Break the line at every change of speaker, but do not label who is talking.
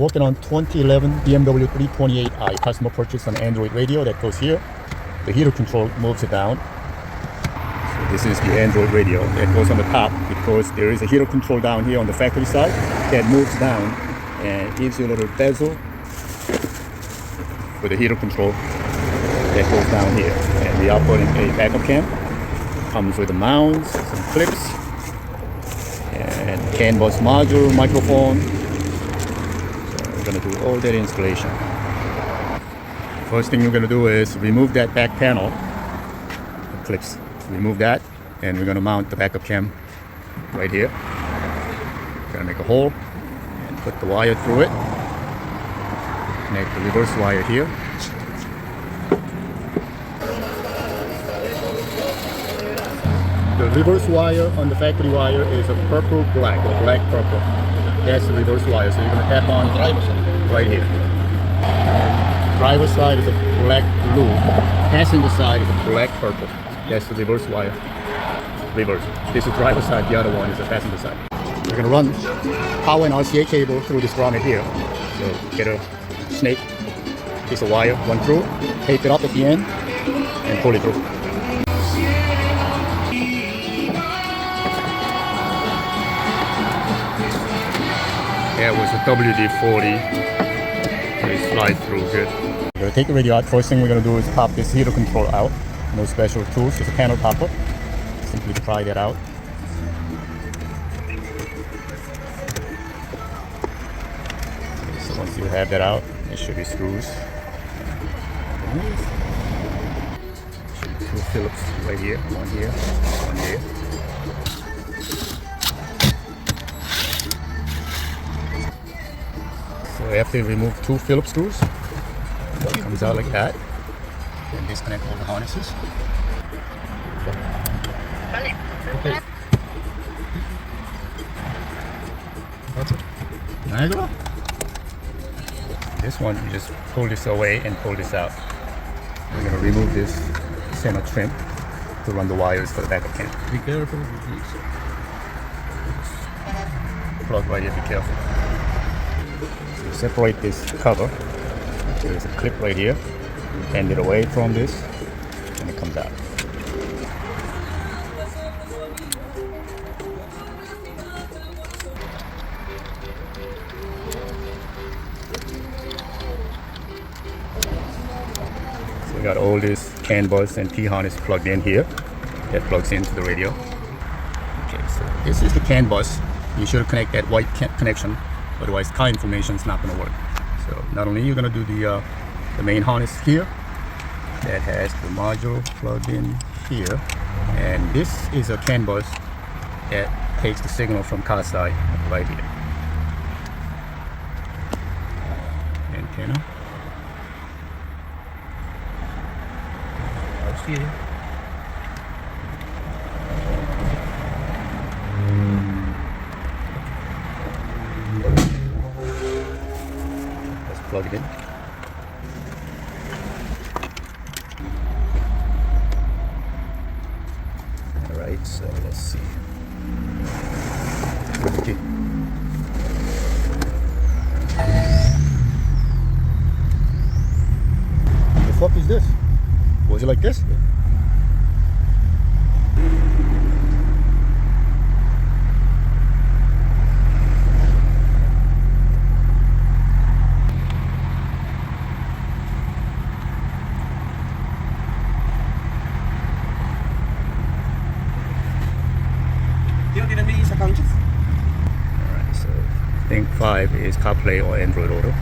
working on 2011 BMW 328i. Customer purchased an Android radio that goes here. The heater control moves it down. So this is the Android radio that goes on the top because there is a heater control down here on the factory side that moves down and gives you a little bezel for the heater control that goes down here. And we are putting a backup cam. Comes with the mounts, some clips, and CAN bus module, microphone. So we're gonna do all that installation. First thing we're gonna do is remove that back panel, the clips. Remove that, and we're gonna mount the backup cam right here. Gonna make a hole and put the wire through it. Connect the reverse wire here. The reverse wire on the factory wire is a purple black, or black purple. That's the reverse wire. So you're gonna tap on right here. Driver's side is a black blue. Passenger side is a black purple. That's the reverse wire. Reverse. This is driver's side. The other one is the passenger side. We're gonna run power and RCA cable through this grommet here. So get a snake piece of wire, run through, tape it up at the end, and pull it through. That was a WD-40. They slide through good. We're gonna take the radio out. First thing we're gonna do is pop this heater control out. No special tools, just a panel popper. Simply pry that out. So once you have that out, there should be screws. Two Phillips right here, one here, one here. So after you remove two Phillips screws, it comes out like that. And disconnect all the harnesses. Okay. That's it. Niagara. This one, you just pull this away and pull this out. We're going to remove this center trim to run the wires for the backup cam. Be careful. Plug right here, be careful. So separate this cover. There's a clip right here. Bend it away from this, and it comes out. So we got all this CAN bus and P harness plugged in here. That plugs into the radio. Okay, so this is the CAN bus. You should connect that white connection, otherwise car information is not going to work. So not only you're going to do the main harness here that has the module plugged in here, and this is a CAN bus that takes the signal from car side right here. Antenna. I'll see you. Let's plug it in. Alright, so let's see. Okay. The fuck is this? Was it like this? Alright, so I think 5 is Carplay or Android Auto.